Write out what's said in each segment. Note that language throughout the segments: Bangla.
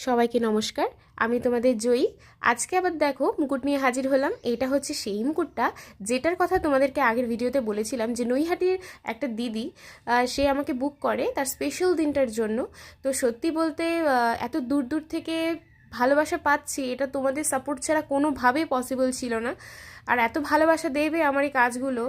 সবাইকে নমস্কার। আমি তোমাদের জয়ী। আজকে আবার দেখো মুকুট নিয়ে হাজির হলাম। এটা হচ্ছে সেই মুকুটটা যেটার কথা তোমাদেরকে আগের ভিডিওতে বলেছিলাম যে নৈহাটির একটা দিদি সে আমাকে বুক করে তার স্পেশাল দিনটার জন্য। তো সত্যি বলতে এত দূর দূর থেকে ভালোবাসা পাচ্ছি, এটা তোমাদের সাপোর্ট ছাড়া কোনোভাবেই পসিবল ছিল না। আর এত ভালোবাসা দেবে আমার এই কাজগুলো,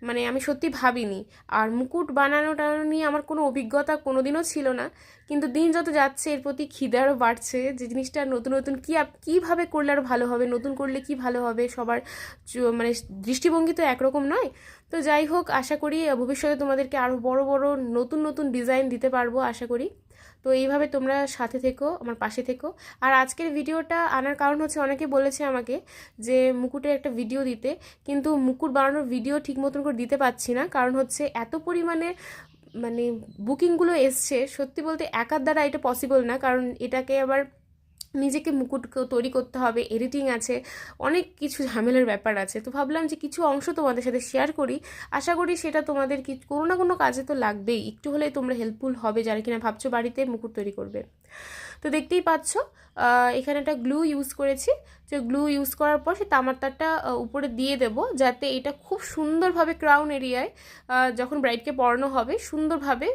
মানে আমি সত্যি ভাবিনি। আর মুকুট বানানোটা নিয়ে আমার কোনো অভিজ্ঞতা কোনোদিনও ছিল না, কিন্তু দিন যত যাচ্ছে এর প্রতি খিদে আরও বাড়ছে যে জিনিসটা নতুন নতুন কীভাবে করলে আরও ভালো হবে, নতুন করলে কি ভালো হবে। সবার মানে দৃষ্টিভঙ্গি তো একরকম নয়। তো যাই হোক, আশা করি ভবিষ্যতে তোমাদেরকে আরও বড় বড় নতুন নতুন ডিজাইন দিতে পারবো আশা করি। তো এইভাবে তোমরা সাথে থেকো, আমার পাশে থেকো। আর আজকের ভিডিওটা আনার কারণ হচ্ছে অনেকে বলেছে আমাকে যে মুকুটের একটা ভিডিও দিতে, কিন্তু মুকুট বানানোর ভিডিও ঠিক মতন করে দিতে পারছি না। কারণ হচ্ছে এত পরিমাণে মানে বুকিংগুলো এসছে, সত্যি বলতে একার দ্বারা এটা পসিবল না। কারণ এটাকে আবার নিজেকে মুকুট তৈরি করতে হবে, এডিটিং আছে, অনেক কিছু ঝামেলার ব্যাপার আছে। তো ভাবলাম যে কিছু অংশ তোমাদের সাথে শেয়ার করি। আশা করি সেটা তোমাদের কোনো না কোনো কাজে তো লাগবেই, একটু হলেই তোমরা হেল্পফুল হবে যারা কিনা ভাবছো বাড়িতে মুকুট তৈরি করবে। তো দেখতেই পাচ্ছ এখানে একটা গ্লু ইউজ করেছি। যে গ্লু ইউজ করার পর সে তামার তারটা উপরে দিয়ে দেব, যাতে এটা খুব সুন্দরভাবে ক্রাউন এরিয়ায় যখন ব্রাইডকে পরানো হবে সুন্দরভাবে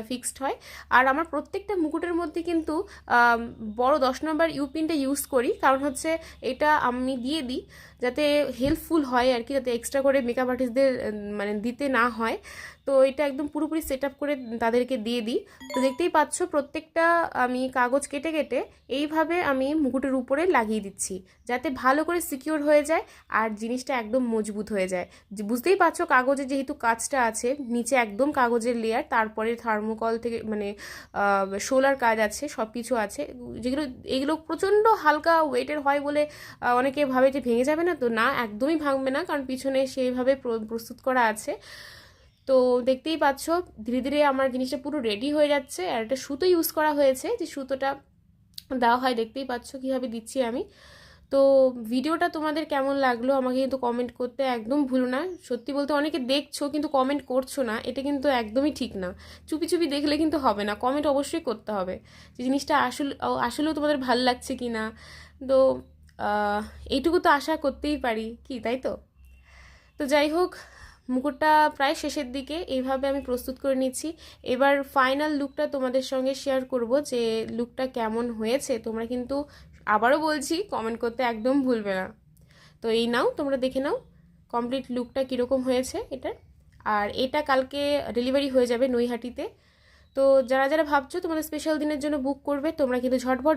ফিক্সড হয়। আর আমার প্রত্যেকটা মুকুটের মধ্যে কিন্তু বড় 10 নম্বর ইউপিনটা ইউজ করি, কারণ হচ্ছে এটা আমি দিয়ে দিই যাতে হেল্পফুল হয় আর কি, যাতে এক্সট্রা করে মেকআপ আর্টিস্টদের মানে দিতে না হয়। তো এটা একদম পুরোপুরি সেট আপ করে তাদেরকে দিয়ে দিই। তো দেখতেই পাচ্ছ প্রত্যেকটা আমি কাগজ কেটে কেটে এইভাবে আমি মুকুটের উপরে লাগিয়ে দিচ্ছি, যাতে ভালো করে সিকিউর হয়ে যায় আর জিনিসটা একদম মজবুত হয়ে যায়। বুঝতেই পারছো কাগজে যেহেতু কাজটা আছে, নিচে একদম কাগজের লেয়ার, তারপরে থার্মোকল থেকে মানে সোলার কাজ আছে, সব কিছু আছে, যেগুলো এগুলো প্রচণ্ড হালকা ওয়েটের হয় বলে অনেকে ভাবে যে ভেঙে যাবে না। তো না, একদমই ভাঙবে না, কারণ পিছনে সেইভাবে প্রস্তুত করা আছে। তো দেখতেই পাচ্ছ ধীরে ধীরে আমার জিনিসটা পুরো রেডি হয়ে যাচ্ছে। আর একটা সুতো ইউজ করা হয়েছে, যে সুতোটা দেওয়া হয়, দেখতেই পাচ্ছ কীভাবে দিচ্ছি আমি। তো ভিডিওটা তোমাদের কেমন লাগলো আমাকে কিন্তু কমেন্ট করতে একদম ভুলো না। সত্যি বলতে অনেকে দেখছো কিন্তু কমেন্ট করছো না, এটা কিন্তু একদমই ঠিক না। চুপি চুপি দেখলে কিন্তু হবে না, কমেন্ট অবশ্যই করতে হবে যে জিনিসটা আসলেও তোমাদের ভালো লাগছে কি না। তো এইটুকু তো আশা করতেই পারি কি, তাই তো? তো যাই হোক, মুকুটটা প্রায় শেষের দিকে এইভাবে আমি প্রস্তুত করে নিচ্ছি। এবার ফাইনাল লুকটা তোমাদের সঙ্গে শেয়ার করব যে লুকটা কেমন হয়েছে। তোমরা কিন্তু আবারও বলছি কমেন্ট করতে একদম ভুলবে না। তো এই নাও, তোমরা দেখে নাও কমপ্লিট লুকটা কীরকম হয়েছে এটা। আর এটা কালকে ডেলিভারি হয়ে যাবে নৈহাটিতে। তো যারা যারা ভাবছো তোমাদের স্পেশাল দিনের জন্য বুক করবে, তোমরা কিন্তু ঝটপট